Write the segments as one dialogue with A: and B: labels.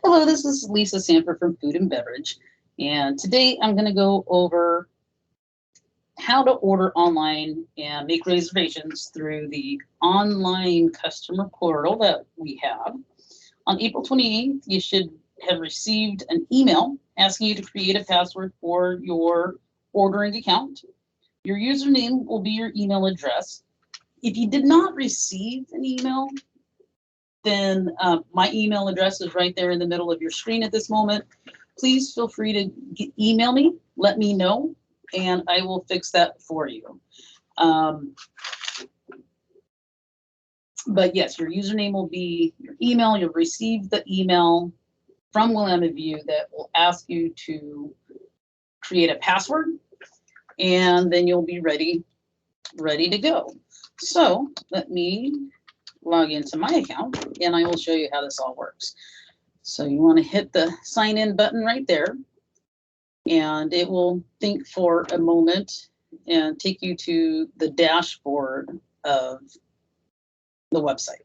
A: Hello, this is Lisa Sanford from Food and Beverage, and today I'm going to go over how to order online and make reservations through the online customer portal that we have. On April 28th, you should have received an email asking you to create a password for your ordering account. Your username will be your email address. If you did not receive an email, then my email address is right there in the middle of your screen at this moment. Please feel free to email me, let me know, and I will fix that for you. But yes, your username will be your email. You'll receive the email from Willamette View that will ask you to create a password, and then you'll be ready to go. So let me log into my account and I will show you how this all works. So you want to hit the sign in button right there, and it will think for a moment and take you to the dashboard of the website.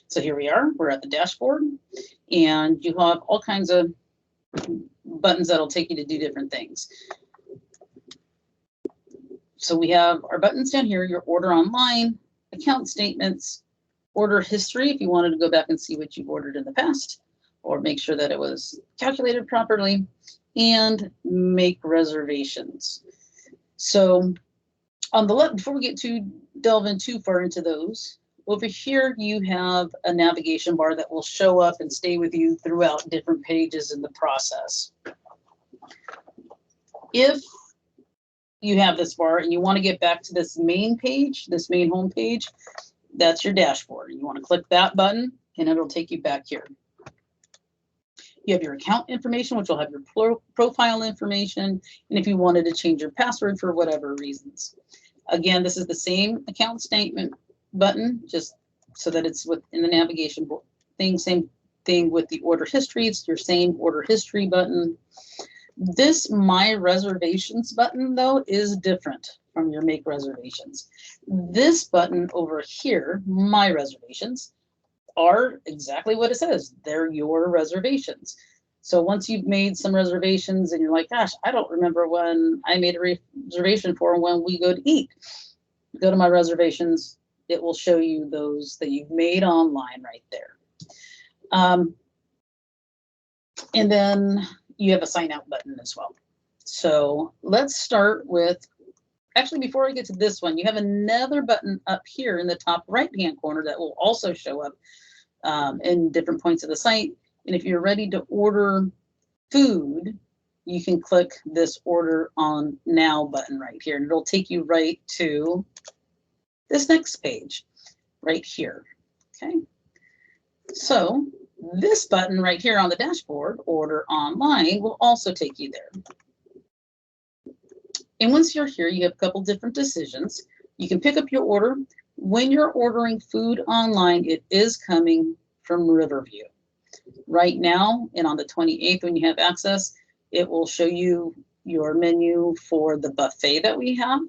A: So here we are, we're at the dashboard, and you have all kinds of buttons that'll take you to do different things. So we have our buttons down here, your order online, account statements, order history if you wanted to go back and see what you've ordered in the past or make sure that it was calculated properly, and make reservations. So on the left, before we get to delve in too far into those, over here you have a navigation bar that will show up and stay with you throughout different pages in the process. If you have this bar and you want to get back to this main page, this main home page, that's your dashboard. You want to click that button and it'll take you back here. You have your account information, which will have your profile information, and if you wanted to change your password for whatever reasons. Again, this is the same account statement button, just so that it's within the navigation thing. Same thing with the order history. It's your same order history button. This My Reservations button, though, is different from your Make Reservations. This button over here, My Reservations, are exactly what it says. They're your reservations. So once you've made some reservations and you're like, gosh, I don't remember when I made a reservation for when we go to eat, go to My Reservations. It will show you those that you've made online right there. And then you have a sign out button as well. So let's start with, actually, before I get to this one, you have another button up here in the top right-hand corner that will also show up in different points of the site. And if you're ready to order food, you can click this Order on Now button right here, and it'll take you right to this next page right here. Okay. So this button right here on the dashboard, Order Online, will also take you there. And once you're here, you have a couple different decisions. You can pick up your order. When you're ordering food online, it is coming from Riverview. Right now, and on the 28th, when you have access, it will show you your menu for the buffet that we have.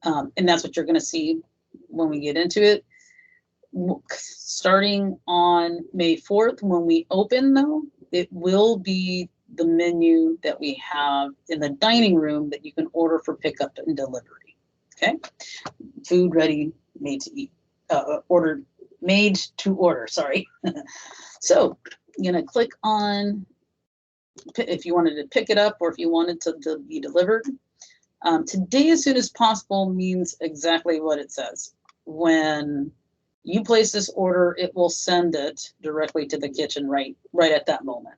A: And that's what you're going to see when we get into it. Starting on May 4th, when we open, though, it will be the menu that we have in the dining room that you can order for pickup and delivery. Okay, food ready, made to eat, made to order. Sorry. So you're gonna click on if you wanted to pick it up or if you wanted to be delivered. Today, as soon as possible, means exactly what it says. When you place this order, it will send it directly to the kitchen right at that moment.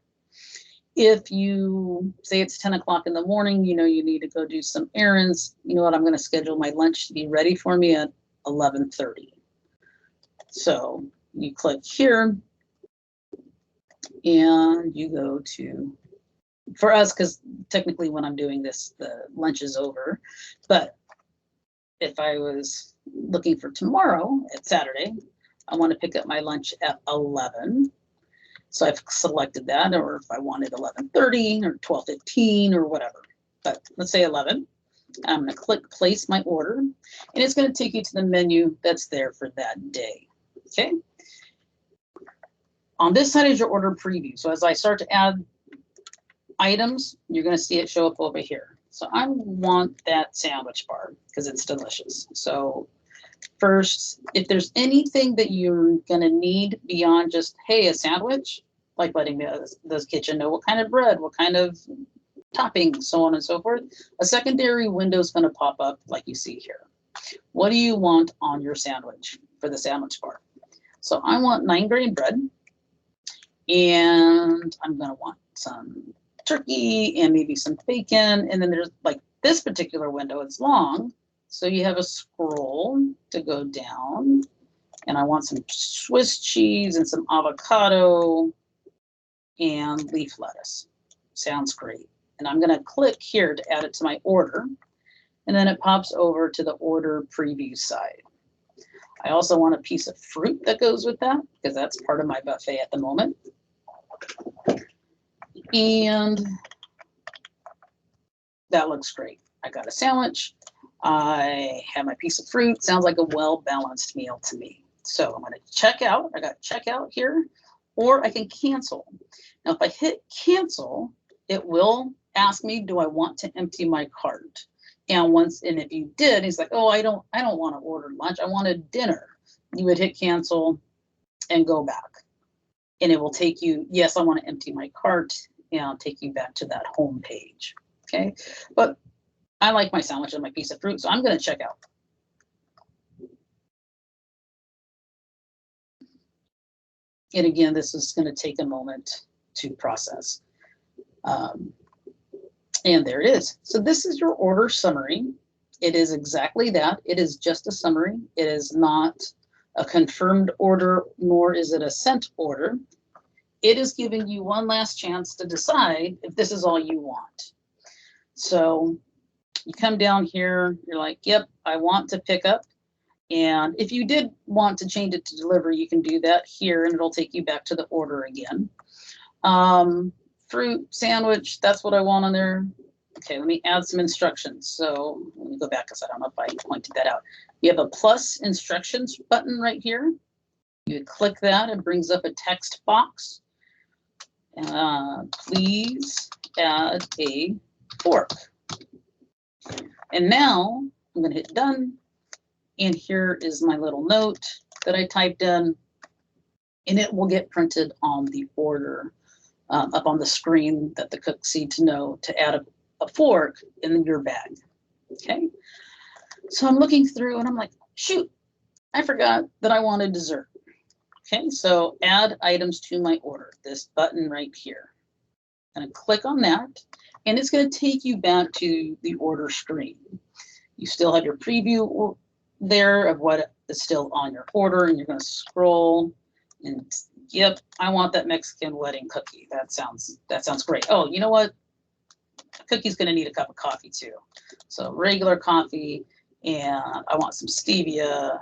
A: If you say it's 10 o'clock in the morning, you know you need to go do some errands. You know what? I'm going to schedule my lunch to be ready for me at 11:30. So you click here and you go to, for us, because technically when I'm doing this, the lunch is over. But if I was looking for tomorrow at Saturday, I want to pick up my lunch at 11. So I've selected that, or if I wanted 11:30 or 12:15 or whatever, but let's say 11. I'm going to click place my order, and it's going to take you to the menu that's there for that day. Okay. On this side is your order preview. So as I start to add items, you're going to see it show up over here. So I want that sandwich bar because it's delicious. So first, if there's anything that you're going to need beyond just, hey, a sandwich, like letting the kitchen know what kind of bread, what kind of topping, so on and so forth, a secondary window is going to pop up like you see here. What do you want on your sandwich for the sandwich bar? So I want 9-grain bread, and I'm going to want some turkey and maybe some bacon. And then there's like this particular window, it's long. So you have a scroll to go down, and I want some Swiss cheese and some avocado and leaf lettuce. Sounds great. And I'm going to click here to add it to my order. And then it pops over to the order preview side. I also want a piece of fruit that goes with that because that's part of my buffet at the moment. And that looks great. I got a sandwich. I have my piece of fruit. Sounds like a well-balanced meal to me. So I'm going to check out. I got checkout here, or I can cancel. Now, if I hit cancel, it will ask me, do I want to empty my cart? And if you did, he's like, oh, I don't want to order lunch. I wanted dinner. You would hit cancel and go back. And it will take you, yes, I want to empty my cart, and I'll take you back to that home page. Okay. But I like my sandwich and my piece of fruit, so I'm going to check out. And again, this is going to take a moment to process. And there it is. So this is your order summary. It is exactly that. It is just a summary. It is not a confirmed order, nor is it a sent order. It is giving you one last chance to decide if this is all you want. So you come down here, you're like, yep, I want to pick up. And if you did want to change it to delivery, you can do that here, and it'll take you back to the order again. Fruit sandwich, that's what I want on there. Okay, let me add some instructions. So let me go back because I don't know if I pointed that out. You have a plus instructions button right here. You click that, it brings up a text box. Please add a fork. And now I'm going to hit done. And here is my little note that I typed in, and it will get printed on the order up on the screen that the cooks need to know to add a fork in your bag. Okay. So I'm looking through and I'm like, shoot, I forgot that I wanted dessert. Okay. So add items to my order, this button right here. I'm going to click on that, and it's going to take you back to the order screen. You still have your preview there of what is still on your order, and you're going to scroll and yep, I want that Mexican wedding cookie. That sounds great. Oh, you know what? The cookie's going to need a cup of coffee too. So regular coffee, and I want some stevia,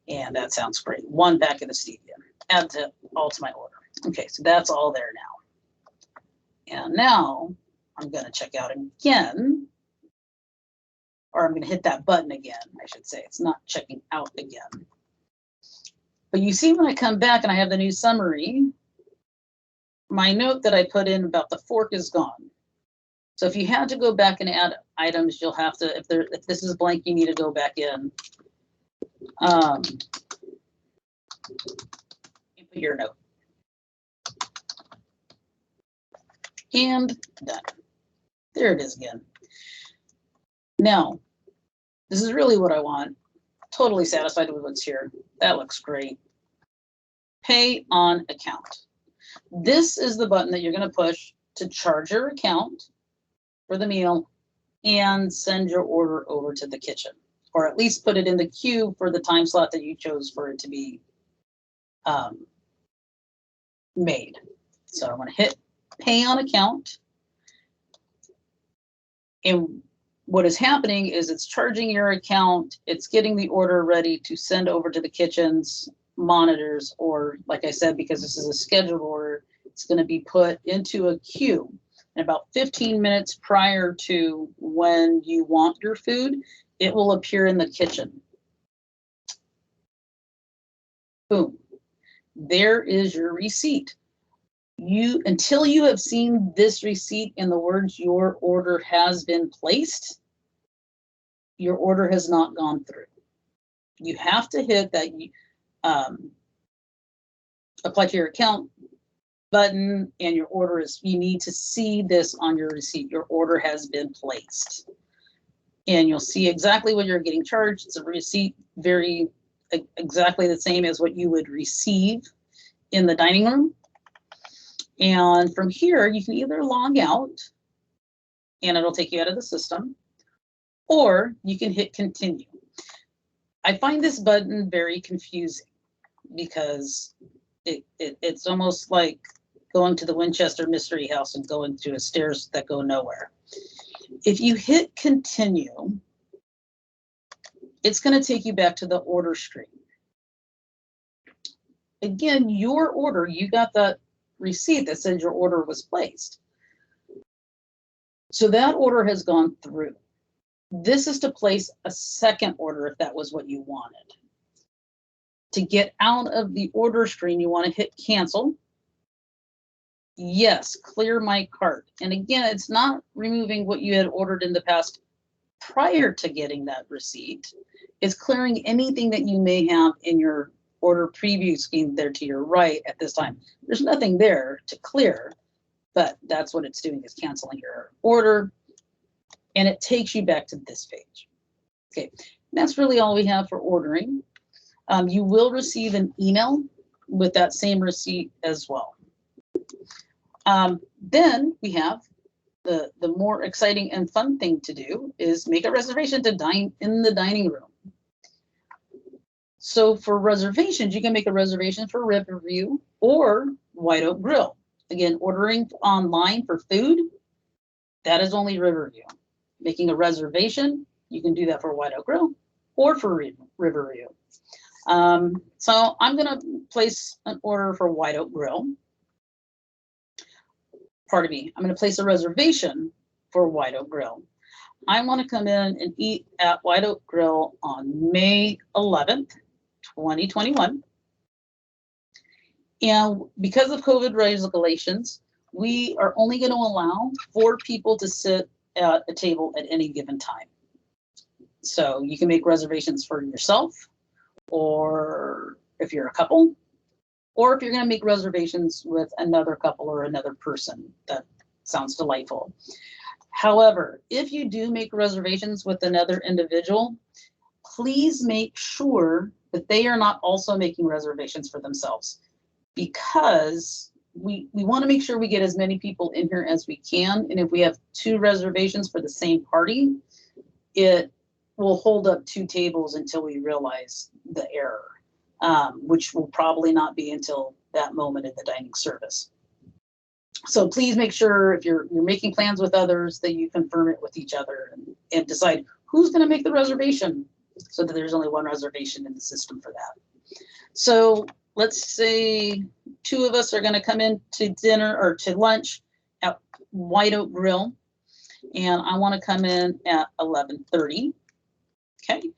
A: and that sounds great. 1 pack of the stevia. Add all to my order. Okay, so that's all there now. And now I'm going to check out again. Or I'm going to hit that button again, I should say. It's not checking out again. But you see when I come back and I have the new summary, my note that I put in about the fork is gone. So if you had to go back and add items, you'll have to, if this is blank, you need to go back in. You put your note. And done. There it is again. Now, this is really what I want. Totally satisfied with what's here. That looks great. Pay on account. This is the button that you're going to push to charge your account for the meal and send your order over to the kitchen, or at least put it in the queue for the time slot that you chose for it to be made. So I'm going to hit pay on account. And what is happening is it's charging your account. It's getting the order ready to send over to the kitchen's monitors, or like I said, because this is a scheduled order, it's going to be put into a queue. And about 15 minutes prior to when you want your food, it will appear in the kitchen. Boom. There is your receipt. Until you have seen this receipt in the words "your order has been placed," your order has not gone through. You have to hit that apply to your account button, and your order is, you need to see this on your receipt. Your order has been placed. And you'll see exactly what you're getting charged. It's a receipt, very exactly the same as what you would receive in the dining room. And from here, you can either log out and it'll take you out of the system, or you can hit continue. I find this button very confusing because it's almost like going to the Winchester Mystery House and going to a stairs that go nowhere. If you hit continue, it's going to take you back to the order screen. Again, your order, you got that receipt that says your order was placed. So that order has gone through. This is to place a second order if that was what you wanted. To get out of the order screen, you want to hit cancel. Yes, clear my cart. And again, it's not removing what you had ordered in the past prior to getting that receipt. It's clearing anything that you may have in your order preview screen there to your right at this time. There's nothing there to clear, but that's what it's doing, is canceling your order. And it takes you back to this page. Okay, that's really all we have for ordering. You will receive an email with that same receipt as well. Then we have the more exciting and fun thing to do is make a reservation to dine in the dining room. So for reservations, you can make a reservation for Riverview or White Oak Grill. Again, ordering online for food, that is only Riverview. Making a reservation, you can do that for White Oak Grill or for Riverview. So I'm going to place an order for White Oak Grill. Pardon me, I'm going to place a reservation for White Oak Grill. I want to come in and eat at White Oak Grill on May 11th, 2021. And because of COVID regulations, we are only going to allow 4 people to sit at a table at any given time. So you can make reservations for yourself, or if you're a couple, or if you're going to make reservations with another couple or another person. That sounds delightful. However, if you do make reservations with another individual, please make sure that they are not also making reservations for themselves, because we want to make sure we get as many people in here as we can. And if we have 2 reservations for the same party, it will hold up 2 tables until we realize the error, which will probably not be until that moment in the dining service. So please make sure if you're making plans with others that you confirm it with each other and decide who's going to make the reservation, so that there's only 1 reservation in the system for that. So let's say 2 of us are going to come in to dinner or to lunch at White Oak Grill, and I want to come in at 11:30. Okay,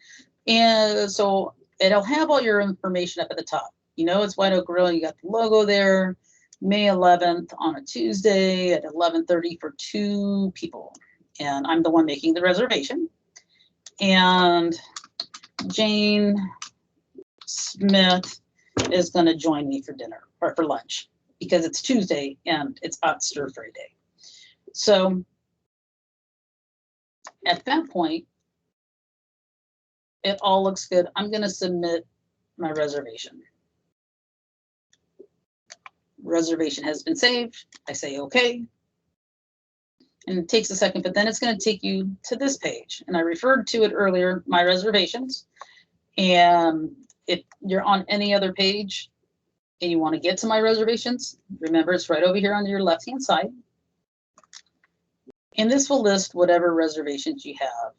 A: and so it'll have all your information up at the top. You know, it's White Oak Grill. You got the logo there. May 11th on a Tuesday at 11:30 for 2 people, and I'm the one making the reservation. And Jane Smith is going to join me for dinner or for lunch, because it's Tuesday and it's hot stir fry day. So at that point, it all looks good. I'm going to submit my reservation. Reservation has been saved. I say okay. And it takes a second, but then it's going to take you to this page. And I referred to it earlier, my reservations. And if you're on any other page and you want to get to my reservations, remember it's right over here on your left-hand side. And this will list whatever reservations you have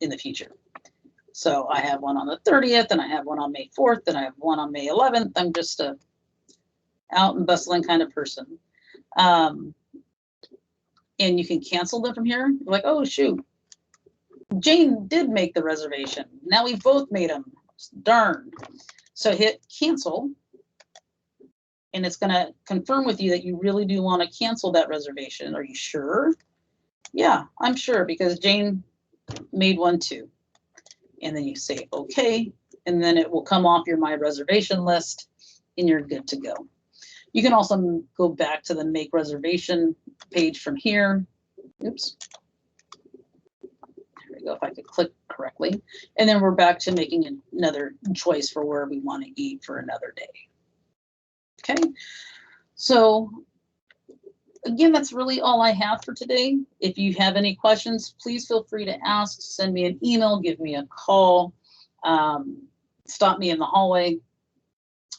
A: in the future. So I have one on the 30th, and I have one on May 4th, and I have one on May 11th. I'm just a out and bustling kind of person. And you can cancel them from here. You're like, oh, shoot, Jane did make the reservation. Now we both made them. Darn. So hit cancel, and it's going to confirm with you that you really do want to cancel that reservation. Are you sure? Yeah, I'm sure, because Jane made one too. And then you say okay, and then it will come off your my reservation list and you're good to go. You can also go back to the make reservation page from here. Oops. There we go, if I could click correctly. And then we're back to making another choice for where we want to eat for another day. Okay, so again, that's really all I have for today. If you have any questions, please feel free to ask, send me an email, give me a call, stop me in the hallway,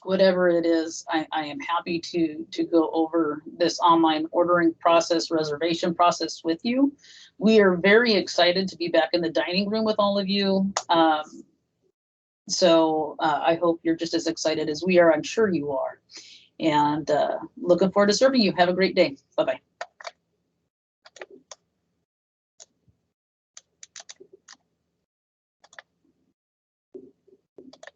A: whatever it is. I am happy to go over this online ordering process, reservation process with you. We are very excited to be back in the dining room with all of you. So I hope you're just as excited as we are. I'm sure you are. And looking forward to serving you. Have a great day. Bye-bye.